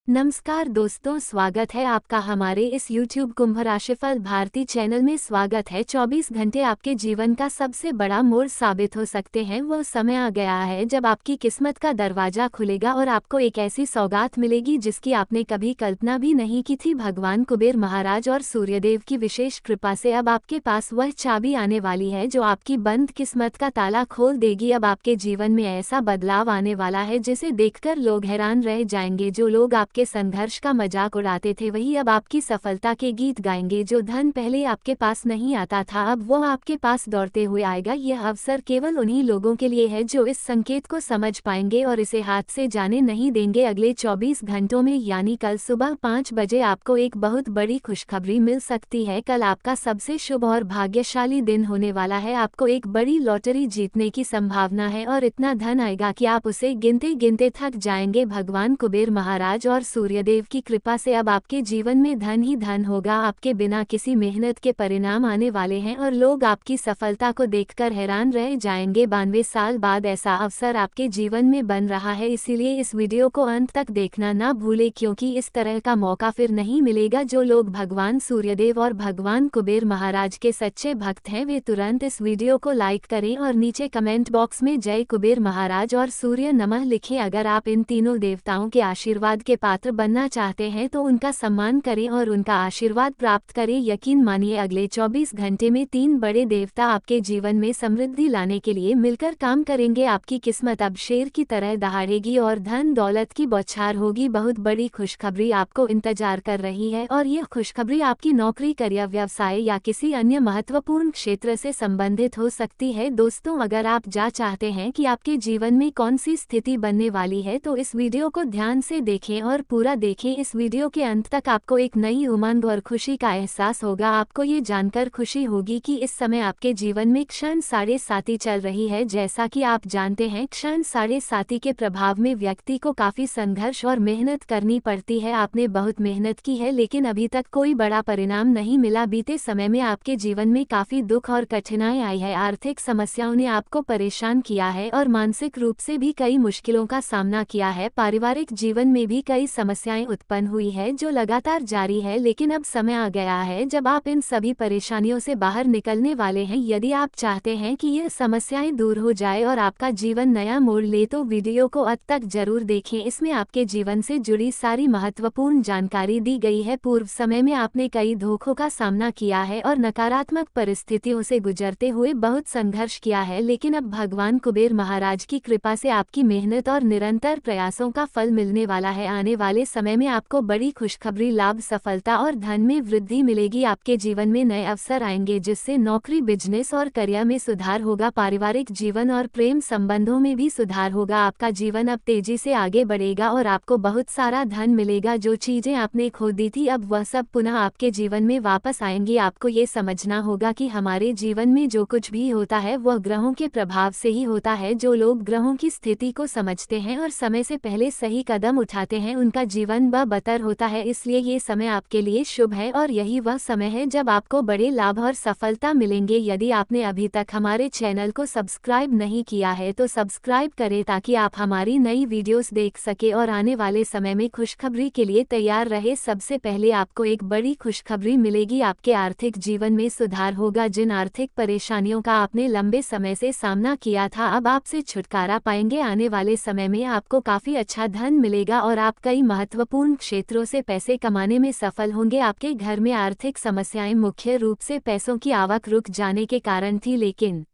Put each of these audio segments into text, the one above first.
नमस्कार दोस्तों, स्वागत है आपका हमारे इस YouTube कुंभ राशिफल भारती चैनल में। स्वागत है। 24 घंटे आपके जीवन का सबसे बड़ा मोड़ साबित हो सकते हैं। वह समय आ गया है जब आपकी किस्मत का दरवाजा खुलेगा और आपको एक ऐसी सौगात मिलेगी जिसकी आपने कभी कल्पना भी नहीं की थी। भगवान कुबेर महाराज और सूर्यदेव की विशेष कृपा से अब आपके पास वह चाबी आने वाली है जो आपकी बंद किस्मत का ताला खोल देगी। अब आपके जीवन में ऐसा बदलाव आने वाला है जिसे देखकर लोग हैरान रह जाएंगे। जो लोग आपके संघर्ष का मजाक उड़ाते थे वही अब आपकी सफलता के गीत गाएंगे। जो धन पहले आपके पास नहीं आता था अब वो आपके पास दौड़ते हुए आएगा। यह अवसर केवल उन्हीं लोगों के लिए है जो इस संकेत को समझ पाएंगे और इसे हाथ से जाने नहीं देंगे। अगले 24 घंटों में यानी कल सुबह 5 बजे आपको एक बहुत बड़ी खुशखबरी मिल सकती है। कल आपका सबसे शुभ और भाग्यशाली दिन होने वाला है। आपको एक बड़ी लॉटरी जीतने की संभावना है और इतना धन आएगा कि आप उसे गिनते गिनते थक जाएंगे। भगवान कुबेर महाराज और सूर्यदेव की कृपा से अब आपके जीवन में धन ही धन होगा। आपके बिना किसी मेहनत के परिणाम आने वाले हैं और लोग आपकी सफलता को देखकर हैरान रह जाएंगे। 92 साल बाद ऐसा अवसर आपके जीवन में बन रहा है, इसीलिए इस वीडियो को अंत तक देखना ना भूले क्योंकि इस तरह का मौका फिर नहीं मिलेगा। जो लोग भगवान सूर्यदेव और भगवान कुबेर महाराज के सच्चे भक्त हैं वे तुरंत इस वीडियो को लाइक करें और नीचे कमेंट बॉक्स में जय कुबेर महाराज और सूर्य नमः लिखें। अगर आप इन तीनों देवताओं के आशीर्वाद के पात्र बनना चाहते हैं तो उनका सम्मान करें और उनका आशीर्वाद प्राप्त करें। यकीन मानिए अगले 24 घंटे में 3 बड़े देवता आपके जीवन में समृद्धि लाने के लिए मिलकर काम करेंगे। आपकी किस्मत अब शेर की तरह दहाड़ेगी और धन दौलत की बौछार होगी। बहुत बड़ी खुशखबरी आपको इंतजार कर रही है और यह खुशखबरी आपकी नौकरी, करियर, व्यवसाय या किसी अन्य महत्वपूर्ण क्षेत्र से संबंधित हो सकती है। दोस्तों, अगर आप चाहते हैं कि आपके जीवन में कौन सी स्थिति बनने वाली है तो इस वीडियो को ध्यान से देखें और पूरा देखें। इस वीडियो के अंत तक आपको एक नई उमंग और खुशी का एहसास होगा। आपको ये जानकर खुशी होगी कि इस समय आपके जीवन में क्षण 7.5 चल रही है। जैसा कि आप जानते हैं, क्षण 7.5 के प्रभाव में व्यक्ति को काफी संघर्ष और मेहनत करनी पड़ती है। आपने बहुत मेहनत की है लेकिन अभी तक कोई बड़ा परिणाम नहीं मिला। बीते समय में आपके जीवन में काफी दुख और कठिनाई आई है। आर्थिक समस्याओं ने आपको परेशान किया है और मानसिक रूप से भी कई मुश्किलों का सामना किया है। पारिवारिक जीवन में भी कई समस्याएं उत्पन्न हुई है जो लगातार जारी है, लेकिन अब समय आ गया है जब आप इन सभी परेशानियों से बाहर निकलने वाले हैं। यदि आप चाहते हैं कि ये समस्याएं दूर हो जाए और आपका जीवन नया मोड़ ले तो वीडियो को अंत तक जरूर देखें। इसमें आपके जीवन से जुड़ी सारी महत्वपूर्ण जानकारी दी गई है। पूर्व समय में आपने कई धोखों का सामना किया है और नकारात्मक परिस्थितियों से गुजरते हुए बहुत संघर्ष किया है, लेकिन अब भगवान कुबेर महाराज की कृपा से आपकी मेहनत और निरंतर प्रयासों का फल मिलने वाला है। आने वाले समय में आपको बड़ी खुशखबरी, लाभ, सफलता और धन में वृद्धि मिलेगी। आपके जीवन में नए अवसर आएंगे जिससे नौकरी, बिजनेस और करियर में सुधार होगा। पारिवारिक जीवन और प्रेम संबंधों में भी सुधार होगा। आपका जीवन अब तेजी से आगे बढ़ेगा और आपको बहुत सारा धन मिलेगा। जो चीजें आपने खो दी थी अब वह सब पुनः आपके जीवन में वापस आएंगी। आपको ये समझना होगा कि हमारे जीवन में जो कुछ भी होता है वह ग्रहों के प्रभाव से ही होता है। जो लोग ग्रहों की स्थिति को समझते हैं और समय से पहले सही कदम उठाते हैं उनका जीवन बदतर होता है। इसलिए ये समय आपके लिए शुभ है और यही वह समय है जब आपको बड़े लाभ और सफलता मिलेंगे। यदि आपने अभी तक हमारे चैनल को सब्सक्राइब नहीं किया है तो सब्सक्राइब करें ताकि आप हमारी नई वीडियोस देख सके और आने वाले समय में खुशखबरी के लिए तैयार रहे। सबसे पहले आपको एक बड़ी खुशखबरी मिलेगी। आपके आर्थिक जीवन में सुधार होगा। जिन आर्थिक परेशानियों का आपने लंबे समय से सामना किया था अब आपसे छुटकारा पाएंगे। आने वाले समय में आपको काफी अच्छा धन मिलेगा और आप कई महत्वपूर्ण क्षेत्रों से पैसे कमाने में सफल होंगे। आपके घर में आर्थिक समस्याएं मुख्य रूप से पैसों की आवक रुक जाने के कारण थी, लेकिन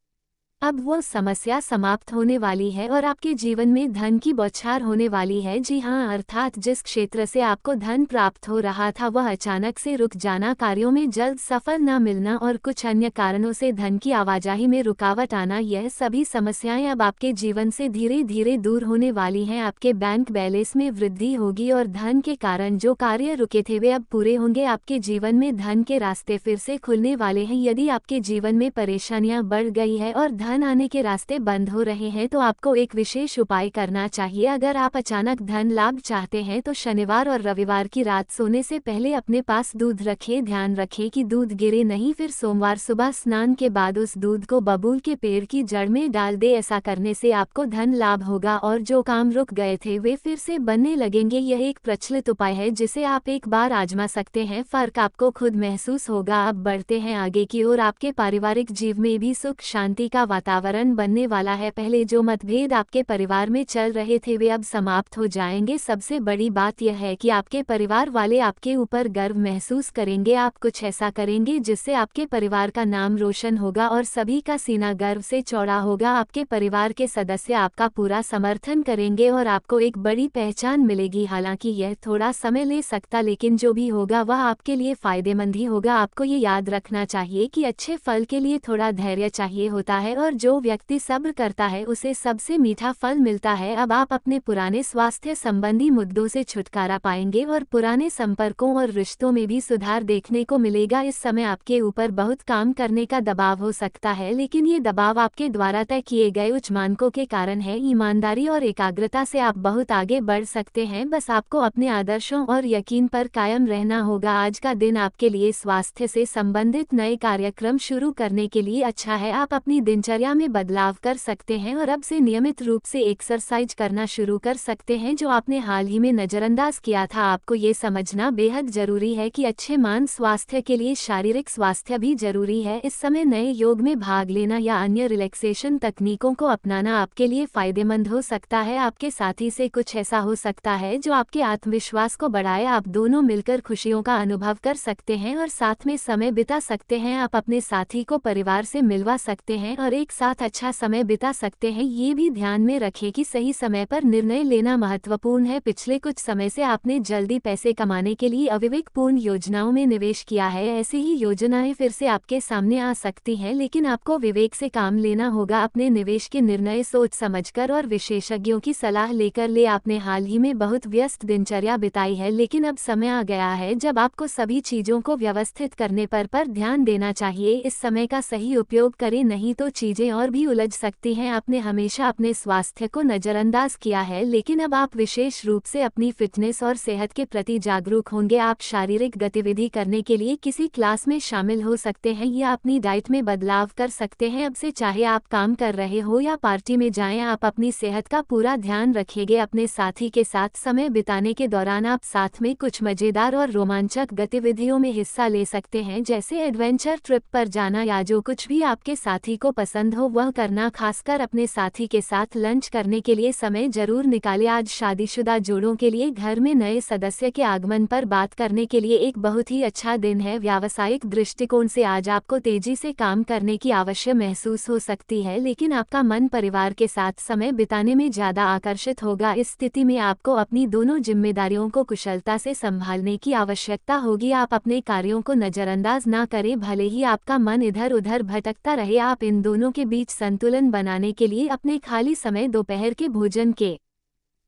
अब वो समस्या समाप्त होने वाली है और आपके जीवन में धन की बौछार होने वाली है। जी हाँ, अर्थात जिस क्षेत्र से आपको धन प्राप्त हो रहा था वह अचानक से रुक जाना, कार्यों में जल्द सफल न मिलना और कुछ अन्य कारणों से धन की आवाजाही में रुकावट आना, यह सभी समस्याएं अब आपके जीवन से धीरे धीरे दूर होने वाली हैं। आपके बैंक बैलेंस में वृद्धि होगी और धन के कारण जो कार्य रुके थे वे अब पूरे होंगे। आपके जीवन में धन के रास्ते फिर से खुलने वाले हैं। यदि आपके जीवन में परेशानियां बढ़ गई है और धन आने के रास्ते बंद हो रहे हैं तो आपको एक विशेष उपाय करना चाहिए। अगर आप अचानक धन लाभ चाहते हैं तो शनिवार और रविवार की रात सोने से पहले अपने पास दूध रखें। ध्यान रखें कि दूध गिरे नहीं। फिर सोमवार सुबह स्नान के बाद उस दूध को बबूल के पेड़ की जड़ में डाल दे। ऐसा करने से आपको धन लाभ होगा और जो काम रुक गए थे वे फिर से बनने लगेंगे। यह एक प्रचलित उपाय है जिसे आप एक बार आजमा सकते हैं। फर्क आपको खुद महसूस होगा। अब बढ़ते हैं आगे की ओर। आपके पारिवारिक जीवन में भी सुख शांति का वातावरण बनने वाला है। पहले जो मतभेद आपके परिवार में चल रहे थे वे अब समाप्त हो जाएंगे। सबसे बड़ी बात यह है कि आपके परिवार वाले आपके ऊपर गर्व महसूस करेंगे। आप कुछ ऐसा करेंगे जिससे आपके परिवार का नाम रोशन होगा और सभी का सीना गर्व से चौड़ा होगा। आपके परिवार के सदस्य आपका पूरा समर्थन करेंगे और आपको एक बड़ी पहचान मिलेगी। हालांकि यह थोड़ा समय ले सकता, लेकिन जो भी होगा वह आपके लिए फायदेमंद ही होगा। आपको ये याद रखना चाहिए कि अच्छे फल के लिए थोड़ा धैर्य चाहिए होता है और जो व्यक्ति सब्र करता है उसे सबसे मीठा फल मिलता है। अब आप अपने पुराने स्वास्थ्य संबंधी मुद्दों से छुटकारा पाएंगे और पुराने संपर्कों और रिश्तों में भी सुधार देखने को मिलेगा। इस समय आपके ऊपर बहुत काम करने का दबाव हो सकता है, लेकिन ये दबाव आपके द्वारा तय किए गए उच्च मानकों के कारण है। ईमानदारी और एकाग्रता से आप बहुत आगे बढ़ सकते हैं। बस आपको अपने आदर्शों और यकीन पर कायम रहना होगा। आज का दिन आपके लिए स्वास्थ्य से संबंधित नए कार्यक्रम शुरू करने के लिए अच्छा है। आप अपनी दिनचर्या में बदलाव कर सकते हैं और अब से नियमित रूप से एक्सरसाइज करना शुरू कर सकते हैं जो आपने हाल ही में नजरअंदाज किया था। आपको ये समझना बेहद जरूरी है कि अच्छे मान स्वास्थ्य के लिए शारीरिक स्वास्थ्य भी जरूरी है। इस समय नए योग में भाग लेना या अन्य रिलैक्सेशन तकनीकों को अपनाना आपके लिए फायदेमंद हो सकता है। आपके साथी से कुछ ऐसा हो सकता है जो आपके आत्मविश्वास को बढ़ाए। आप दोनों मिलकर खुशियों का अनुभव कर सकते हैं और साथ में समय बिता सकते हैं। आप अपने साथी को परिवार से मिलवा सकते हैं और एक साथ अच्छा समय बिता सकते हैं। ये भी ध्यान में रखें कि सही समय पर निर्णय लेना महत्वपूर्ण है। पिछले कुछ समय से आपने जल्दी पैसे कमाने के लिए अविवेकपूर्ण योजनाओं में निवेश किया है। ऐसी ही योजनाएं फिर से आपके सामने आ सकती हैं, लेकिन आपको विवेक से काम लेना होगा। अपने निवेश के निर्णय सोच समझकर और विशेषज्ञों की सलाह लेकर ले। आपने हाल ही में बहुत व्यस्त दिनचर्या बिताई है, लेकिन अब समय आ गया है जब आपको सभी चीजों को व्यवस्थित करने पर ध्यान देना चाहिए। इस समय का सही उपयोग करें, नहीं तो चीजें और भी उलझ सकती हैं। आपने हमेशा अपने स्वास्थ्य को नजरअंदाज किया है, लेकिन अब आप विशेष रूप से अपनी फिटनेस और सेहत के प्रति जागरूक होंगे। आप शारीरिक गतिविधि करने के लिए किसी क्लास में शामिल हो सकते हैं या अपनी डाइट में बदलाव कर सकते हैं। अब से चाहे आप काम कर रहे हो या पार्टी में जाएं, आप अपनी सेहत का पूरा ध्यान रखेंगे। अपने साथी के साथ समय बिताने के दौरान आप साथ में कुछ मजेदार और रोमांचक गतिविधियों में हिस्सा ले सकते हैं, जैसे एडवेंचर ट्रिप पर जाना या जो कुछ भी आपके साथी को पसंद हो वह करना। खासकर अपने साथी के साथ लंच करने के लिए समय जरूर निकालें। आज शादीशुदा जोड़ों के लिए घर में नए सदस्य के आगमन पर बात करने के लिए एक बहुत ही अच्छा दिन है। व्यावसायिक दृष्टिकोण से आज आपको तेजी से काम करने की आवश्यकता महसूस हो सकती है, लेकिन आपका मन परिवार के साथ समय बिताने में ज्यादा आकर्षित होगा। इस स्थिति में आपको अपनी दोनों जिम्मेदारियों को कुशलता से संभालने की आवश्यकता होगी। आप अपने कार्यों को नजरअंदाज ना करें, भले ही आपका मन इधर उधर भटकता रहे। आप इन दोनों के बीच संतुलन बनाने के लिए अपने खाली समय दोपहर के भोजन के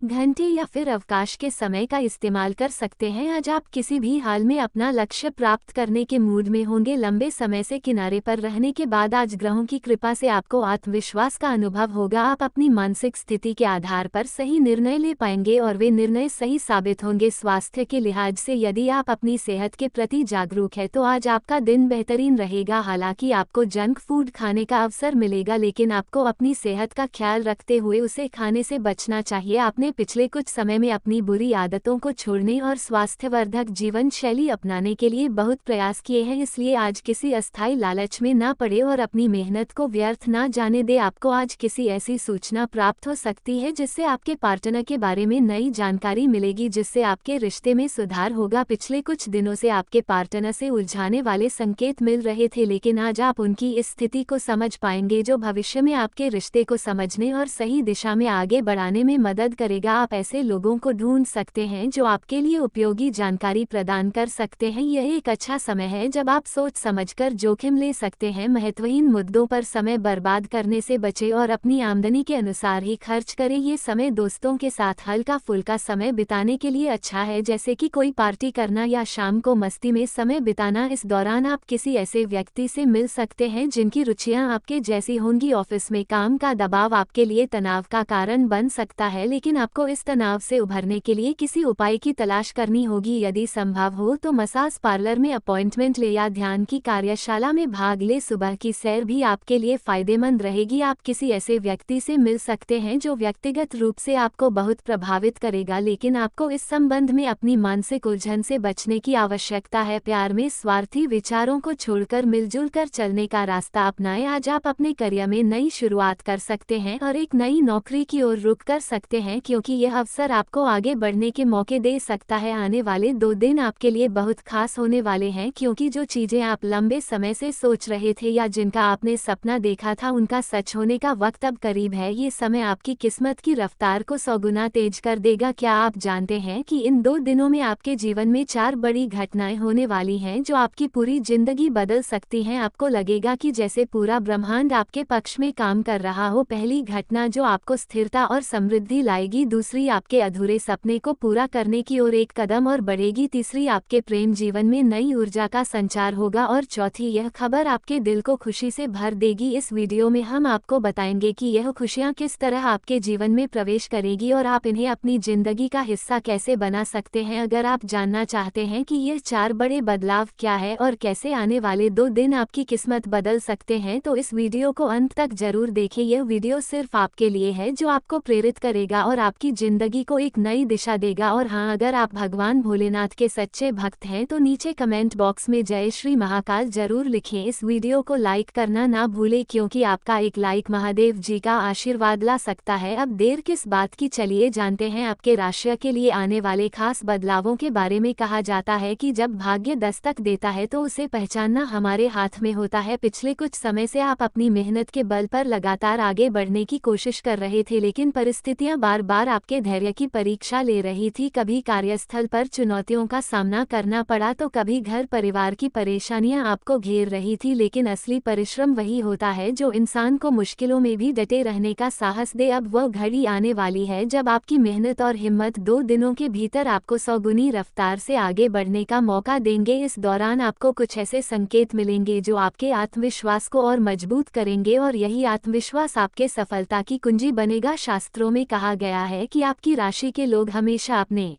घंटे या फिर अवकाश के समय का इस्तेमाल कर सकते हैं। आज आप किसी भी हाल में अपना लक्ष्य प्राप्त करने के मूड में होंगे। लंबे समय से किनारे पर रहने के बाद आज ग्रहों की कृपा से आपको आत्मविश्वास का अनुभव होगा। आप अपनी मानसिक स्थिति के आधार पर सही निर्णय ले पाएंगे और वे निर्णय सही साबित होंगे। स्वास्थ्य के लिहाज से यदि आप अपनी सेहत के प्रति जागरूक है तो आज आपका दिन बेहतरीन रहेगा। हालांकि आपको जंक फूड खाने का अवसर मिलेगा, लेकिन आपको अपनी सेहत का ख्याल रखते हुए उसे खाने से बचना चाहिए। आपने पिछले कुछ समय में अपनी बुरी आदतों को छोड़ने और स्वास्थ्यवर्धक जीवन शैली अपनाने के लिए बहुत प्रयास किए हैं, इसलिए आज किसी अस्थायी लालच में ना पड़े और अपनी मेहनत को व्यर्थ ना जाने दे। आपको आज किसी ऐसी सूचना प्राप्त हो सकती है जिससे आपके पार्टनर के बारे में नई जानकारी मिलेगी, जिससे आपके रिश्ते में सुधार होगा। पिछले कुछ दिनों से आपके पार्टनर से उलझाने वाले संकेत मिल रहे थे, लेकिन आज आप उनकी इस स्थिति को समझ पाएंगे जो भविष्य में आपके रिश्ते को समझने और सही दिशा में आगे बढ़ाने में मदद करेगा। रहेगा। आप ऐसे लोगों को ढूंढ सकते हैं जो आपके लिए उपयोगी जानकारी प्रदान कर सकते हैं। यह एक अच्छा समय है जब आप सोच समझकर जोखिम ले सकते हैं। महत्वहीन मुद्दों पर समय बर्बाद करने से बचें और अपनी आमदनी के अनुसार ही खर्च करें। ये समय दोस्तों के साथ हल्का फुल्का समय बिताने के लिए अच्छा है, जैसे कि कोई पार्टी करना या शाम को मस्ती में समय बिताना। इस दौरान आप किसी ऐसे व्यक्ति से मिल सकते हैं जिनकी रुचियां आपके जैसी होंगी। ऑफिस में काम का दबाव आपके लिए तनाव का कारण बन सकता है, लेकिन आपको इस तनाव से उभरने के लिए किसी उपाय की तलाश करनी होगी। यदि संभव हो तो मसाज पार्लर में अपॉइंटमेंट ले या ध्यान की कार्यशाला में भाग ले। सुबह की सैर भी आपके लिए फायदेमंद रहेगी। आप किसी ऐसे व्यक्ति से मिल सकते हैं जो व्यक्तिगत रूप से आपको बहुत प्रभावित करेगा, लेकिन आपको इस संबंध में अपनी मानसिक उलझन से बचने की आवश्यकता है। प्यार में स्वार्थी विचारों को छोड़कर मिलजुल कर चलने का रास्ता अपनाएं। आज आप अपने करियर में नई शुरुआत कर सकते हैं और एक नई नौकरी की ओर रुख कर सकते हैं, क्योंकि यह अवसर आपको आगे बढ़ने के मौके दे सकता है। आने वाले 2 दिन आपके लिए बहुत खास होने वाले हैं, क्योंकि जो चीजें आप लंबे समय से सोच रहे थे या जिनका आपने सपना देखा था, उनका सच होने का वक्त अब करीब है। ये समय आपकी किस्मत की रफ्तार को 100 गुना तेज कर देगा। क्या आप जानते हैं कि इन 2 दिनों में आपके जीवन में 4 बड़ी घटनाएं होने वाली हैं जो आपकी पूरी जिंदगी बदल सकती हैं। आपको लगेगा कि जैसे पूरा ब्रह्मांड आपके पक्ष में काम कर रहा हो। पहली घटना जो आपको स्थिरता और समृद्धि लाएगी, दूसरी आपके अधूरे सपने को पूरा करने की ओर एक कदम और बढ़ेगी, तीसरी आपके प्रेम जीवन में नई ऊर्जा का संचार होगा और चौथी यह खबर आपके दिल को खुशी से भर देगी। इस वीडियो में हम आपको बताएंगे कि यह खुशियां किस तरह आपके जीवन में प्रवेश करेगी और आप इन्हें अपनी जिंदगी का हिस्सा कैसे बना सकते हैं। अगर आप जानना चाहते हैं कि यह 4 बड़े बदलाव क्या है और कैसे आने वाले 2 दिन आपकी किस्मत बदल सकते हैं, तो इस वीडियो को अंत तक जरूर देखें। यह वीडियो सिर्फ आपके लिए है, जो आपको प्रेरित करेगा और आपकी जिंदगी को एक नई दिशा देगा। और हाँ, अगर आप भगवान भोलेनाथ के सच्चे भक्त हैं तो नीचे कमेंट बॉक्स में जय श्री महाकाल जरूर लिखें। इस वीडियो को लाइक करना ना भूलें, क्योंकि आपका एक लाइक महादेव जी का आशीर्वाद ला सकता है। अब देर किस बात की, चलिए जानते हैं आपके राशि के लिए आने वाले खास बदलावों के बारे में। कहा जाता है कि जब भाग्य दस्तक देता है तो उसे पहचानना हमारे हाथ में होता है। पिछले कुछ समय से आप अपनी मेहनत के बल पर लगातार आगे बढ़ने की कोशिश कर रहे थे, लेकिन परिस्थितियां बार बार आपके धैर्य की परीक्षा ले रही थी। कभी कार्यस्थल पर चुनौतियों का सामना करना पड़ा तो कभी घर परिवार की परेशानियां आपको घेर रही थी, लेकिन असली परिश्रम वही होता है जो इंसान को मुश्किलों में भी डटे रहने का साहस दे। अब वह घड़ी आने वाली है जब आपकी मेहनत और हिम्मत 2 दिनों के भीतर आपको 100 गुनी रफ्तार से आगे बढ़ने का मौका देंगे। इस दौरान आपको कुछ ऐसे संकेत मिलेंगे जो आपके आत्मविश्वास को और मजबूत करेंगे और यही आत्मविश्वास आपके सफलता की कुंजी बनेगा। शास्त्रों में कहा गया है कि आपकी राशि के लोग हमेशा अपने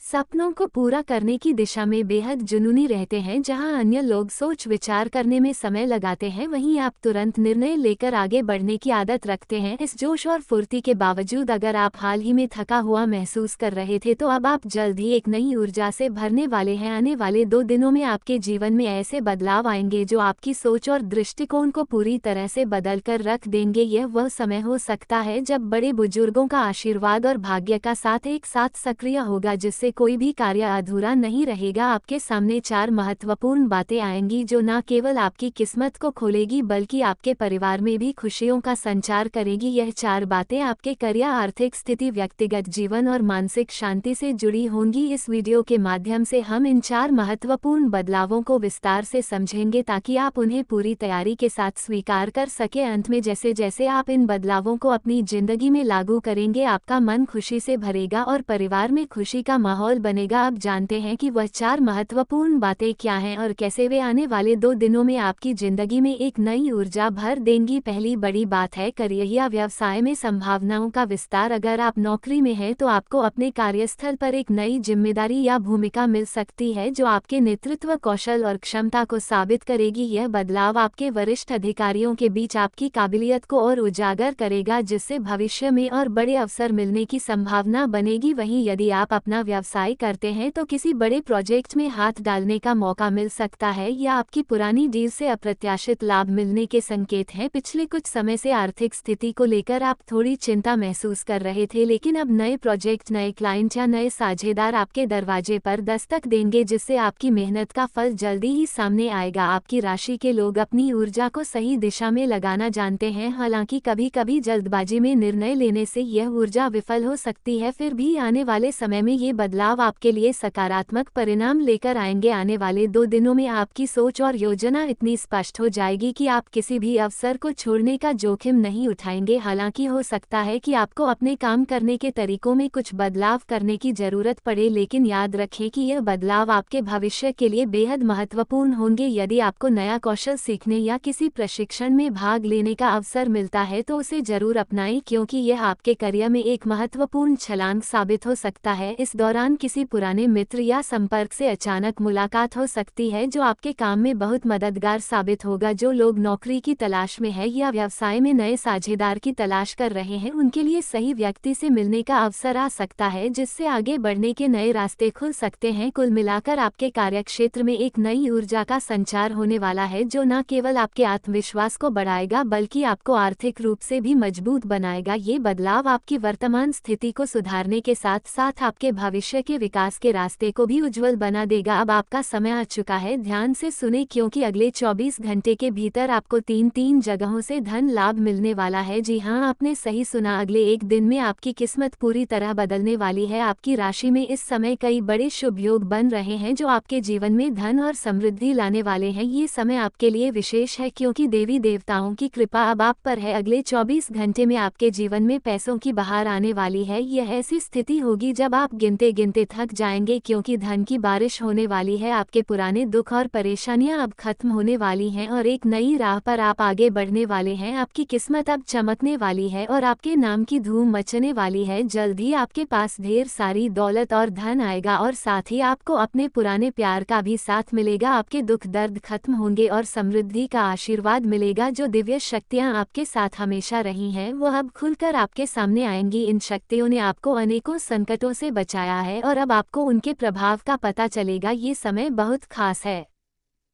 सपनों को पूरा करने की दिशा में बेहद जुनूनी रहते हैं। जहां अन्य लोग सोच विचार करने में समय लगाते हैं, वहीं आप तुरंत निर्णय लेकर आगे बढ़ने की आदत रखते हैं। इस जोश और फुर्ती के बावजूद अगर आप हाल ही में थका हुआ महसूस कर रहे थे, तो अब आप जल्द ही एक नई ऊर्जा से भरने वाले हैं। आने वाले 2 दिनों में आपके जीवन में ऐसे बदलाव आएंगे जो आपकी सोच और दृष्टिकोण को पूरी तरह से बदल कर रख देंगे। यह वह समय हो सकता है जब बड़े बुजुर्गों का आशीर्वाद और भाग्य का साथ एक साथ सक्रिय होगा, जिससे कोई भी कार्य अधूरा नहीं रहेगा। आपके सामने 4 महत्वपूर्ण बातें आएंगी जो न केवल आपकी किस्मत को खोलेगी बल्कि आपके परिवार में भी खुशियों का संचार करेगी। यह 4 बातें आपके करियर, आर्थिक स्थिति, व्यक्तिगत जीवन और मानसिक शांति से जुड़ी होंगी। इस वीडियो के माध्यम से हम इन 4 महत्वपूर्ण बदलावों को विस्तार से समझेंगे ताकि आप उन्हें पूरी तैयारी के साथ स्वीकार कर सके। अंत में जैसे जैसे आप इन बदलावों को अपनी जिंदगी में लागू करेंगे, आपका मन खुशी से भरेगा और परिवार में खुशी का माहौल बनेगा। अब जानते हैं कि वह 4 महत्वपूर्ण बातें क्या हैं और कैसे वे आने वाले 2 दिनों में आपकी जिंदगी में एक नई ऊर्जा भर देंगी। पहली बड़ी बात है करियर या व्यवसाय में संभावनाओं का विस्तार। अगर आप नौकरी में हैं तो आपको अपने कार्यस्थल पर एक नई जिम्मेदारी या भूमिका मिल सकती है जो आपके नेतृत्व कौशल और क्षमता को साबित करेगी। यह बदलाव आपके वरिष्ठ अधिकारियों के बीच आपकी काबिलियत को और उजागर करेगा, जिससे भविष्य में और बड़े अवसर मिलने की संभावना बनेगी। वहीं यदि आप अपना व्यवसाय व्यवसाय करते हैं तो किसी बड़े प्रोजेक्ट में हाथ डालने का मौका मिल सकता है या आपकी पुरानी डील से अप्रत्याशित लाभ मिलने के संकेत हैं। पिछले कुछ समय से आर्थिक स्थिति को लेकर आप थोड़ी चिंता महसूस कर रहे थे, लेकिन अब नए प्रोजेक्ट, नए क्लाइंट या नए साझेदार आपके दरवाजे पर दस्तक देंगे, जिससे आपकी मेहनत का फल जल्दी ही सामने आएगा। आपकी राशि के लोग अपनी ऊर्जा को सही दिशा में लगाना जानते हैं। हालांकि कभी कभी जल्दबाजी में निर्णय लेने से यह ऊर्जा विफल हो सकती है, फिर भी आने वाले समय में ये बदलाव आपके लिए सकारात्मक परिणाम लेकर आएंगे। आने वाले 2 दिनों में आपकी सोच और योजना इतनी स्पष्ट हो जाएगी कि आप किसी भी अवसर को छोड़ने का जोखिम नहीं उठाएंगे। हालांकि हो सकता है कि आपको अपने काम करने के तरीकों में कुछ बदलाव करने की जरूरत पड़े, लेकिन याद रखें कि यह बदलाव आपके भविष्य के लिए बेहद महत्वपूर्ण होंगे। यदि आपको नया कौशल सीखने या किसी प्रशिक्षण में भाग लेने का अवसर मिलता है तो उसे जरूर अपनाएं, क्योंकि यह आपके करियर में एक महत्वपूर्ण छलांग साबित हो सकता है। इस दौरान किसी पुराने मित्र या संपर्क से अचानक मुलाकात हो सकती है जो आपके काम में बहुत मददगार साबित होगा। जो लोग नौकरी की तलाश में है या व्यवसाय में नए साझेदार की तलाश कर रहे हैं, उनके लिए सही व्यक्ति से मिलने का अवसर आ सकता है, जिससे आगे बढ़ने के नए रास्ते खुल सकते हैं। कुल मिलाकर आपके कार्यक्षेत्र में एक नई ऊर्जा का संचार होने वाला है, जो न केवल आपके आत्मविश्वास को बढ़ाएगा बल्कि आपको आर्थिक रूप से भी मजबूत बनाएगा। ये बदलाव आपकी वर्तमान स्थिति को सुधारने के साथ साथ आपके भविष्य के विकास के रास्ते को भी उज्जवल बना देगा। अब आपका समय आ चुका है, ध्यान से सुने, क्योंकि अगले 24 घंटे के भीतर आपको 3 जगहों से धन लाभ मिलने वाला है। जी हाँ, आपने सही सुना, अगले एक दिन में आपकी किस्मत पूरी तरह बदलने वाली है। आपकी राशि में इस समय कई बड़े शुभ योग बन रहे हैं जो आपके जीवन में धन और समृद्धि लाने वाले हैं। ये समय आपके लिए विशेष है क्योंकि देवी देवताओं की कृपा अब आप पर है। अगले 24 घंटे में आपके जीवन में पैसों की बहार आने वाली है। यह ऐसी स्थिति होगी जब आप गिनते गिनते थक जाएंगे, क्योंकि धन की बारिश होने वाली है। आपके पुराने दुख और परेशानियां अब खत्म होने वाली हैं और एक नई राह पर आप आगे बढ़ने वाले हैं। आपकी किस्मत अब चमकने वाली है और आपके नाम की धूम मचने वाली है। जल्द ही आपके पास ढेर सारी दौलत और धन आएगा और साथ ही आपको अपने पुराने प्यार का भी साथ मिलेगा। आपके दुख दर्द खत्म होंगे और समृद्धि का आशीर्वाद मिलेगा। जो दिव्य शक्तियां आपके साथ हमेशा रही हैं वो अब खुलकर आपके सामने आएंगी। इन शक्तियों ने आपको अनेकों संकटों से बचाया है और अब आपको उनके प्रभाव का पता चलेगा। ये समय बहुत खास है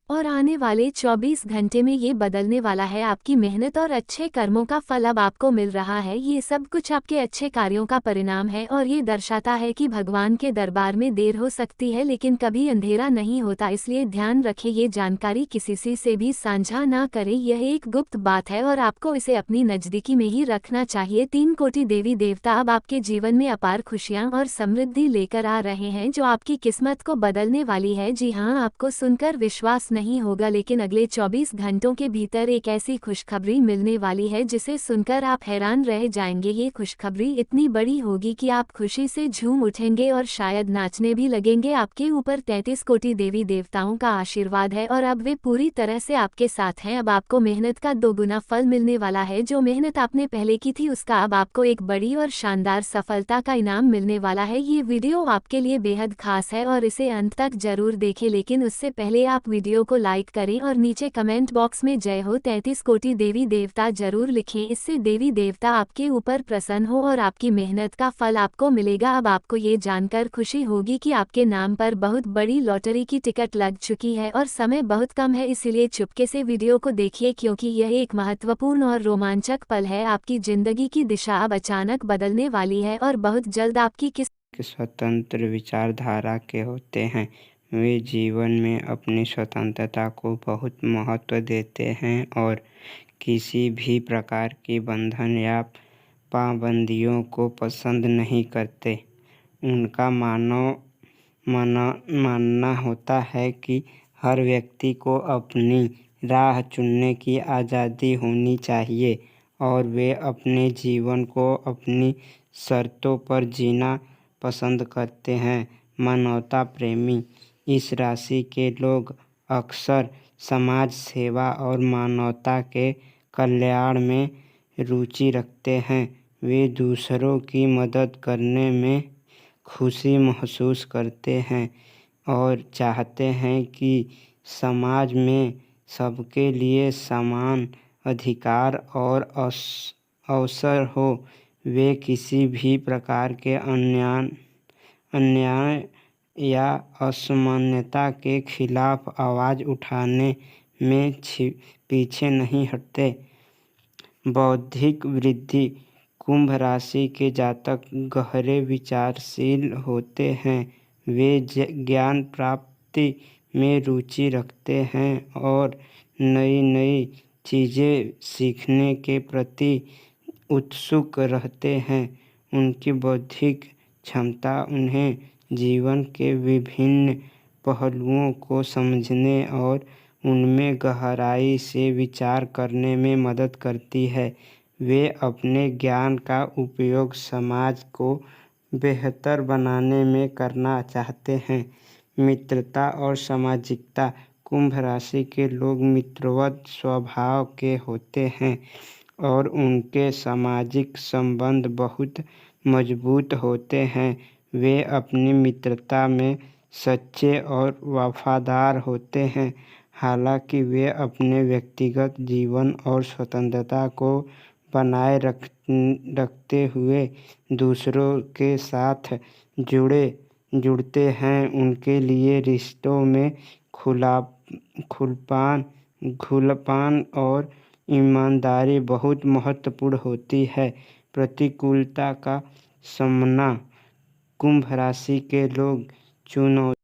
और आने वाले 24 घंटे में ये बदलने वाला है। आपकी मेहनत और अच्छे कर्मों का फल अब आपको मिल रहा है। ये सब कुछ आपके अच्छे कार्यों का परिणाम है और ये दर्शाता है कि भगवान के दरबार में देर हो सकती है लेकिन कभी अंधेरा नहीं होता। इसलिए ध्यान रखें, ये जानकारी किसी से भी साझा ना करें, यह एक गुप्त बात है और आपको इसे अपनी नज़दीकी में ही रखना चाहिए। 3 कोटि देवी देवता अब आपके जीवन में अपार खुशियाँ और समृद्धि लेकर आ रहे हैं जो आपकी किस्मत को बदलने वाली है। जी हाँ, आपको सुनकर विश्वास नहीं होगा, लेकिन अगले 24 घंटों के भीतर एक ऐसी खुशखबरी मिलने वाली है जिसे सुनकर आप हैरान रह जाएंगे। ये खुशखबरी इतनी बड़ी होगी कि आप खुशी से झूम उठेंगे और शायद नाचने भी लगेंगे। आपके ऊपर 33 कोटि देवी देवताओं का आशीर्वाद है और अब वे पूरी तरह से आपके साथ हैं। अब आपको मेहनत का 2 गुना फल मिलने वाला है। जो मेहनत आपने पहले की थी उसका अब आपको एक बड़ी और शानदार सफलता का इनाम मिलने वाला है। ये वीडियो आपके लिए बेहद खास है और इसे अंत तक जरूर देखें, लेकिन उससे पहले आप वीडियो को लाइक करें और नीचे कमेंट बॉक्स में जय हो 33 कोटि देवी देवता जरूर लिखें। इससे देवी देवता आपके ऊपर प्रसन्न हो और आपकी मेहनत का फल आपको मिलेगा। अब आपको ये जानकर खुशी होगी कि आपके नाम पर बहुत बड़ी लॉटरी की टिकट लग चुकी है और समय बहुत कम है, इसलिए चुपके से वीडियो को देखिए क्योंकि यह एक महत्वपूर्ण और रोमांचक पल है। आपकी जिंदगी की दिशा अब अचानक बदलने वाली है और बहुत जल्द आपकी स्वतंत्र विचारधारा के होते हैं। वे जीवन में अपनी स्वतंत्रता को बहुत महत्व देते हैं और किसी भी प्रकार की बंधन या पाबंदियों को पसंद नहीं करते। उनका मानना होता है कि हर व्यक्ति को अपनी राह चुनने की आज़ादी होनी चाहिए और वे अपने जीवन को अपनी शर्तों पर जीना पसंद करते हैं। मानवता प्रेमी इस राशि के लोग अक्सर समाज सेवा और मानवता के कल्याण में रुचि रखते हैं। वे दूसरों की मदद करने में खुशी महसूस करते हैं और चाहते हैं कि समाज में सबके लिए समान अधिकार और अवसर हो। वे किसी भी प्रकार के अन्याय या असमानता के खिलाफ आवाज़ उठाने में पीछे नहीं हटते। बौद्धिक वृद्धि। कुंभ राशि के जातक गहरे विचारशील होते हैं। वे ज्ञान प्राप्ति में रुचि रखते हैं और नई नई चीज़ें सीखने के प्रति उत्सुक रहते हैं। उनकी बौद्धिक क्षमता उन्हें जीवन के विभिन्न पहलुओं को समझने और उनमें गहराई से विचार करने में मदद करती है। वे अपने ज्ञान का उपयोग समाज को बेहतर बनाने में करना चाहते हैं। मित्रता और सामाजिकता। कुंभ राशि के लोग मित्रवत स्वभाव के होते हैं और उनके सामाजिक संबंध बहुत मजबूत होते हैं। वे अपनी मित्रता में सच्चे और वफादार होते हैं। हालांकि वे अपने व्यक्तिगत जीवन और स्वतंत्रता को बनाए रखते हुए दूसरों के साथ जुड़ते हैं। उनके लिए रिश्तों में खुलापन और ईमानदारी बहुत महत्वपूर्ण होती है। प्रतिकूलता का सामना। कुंभ राशि के लोग चुनौती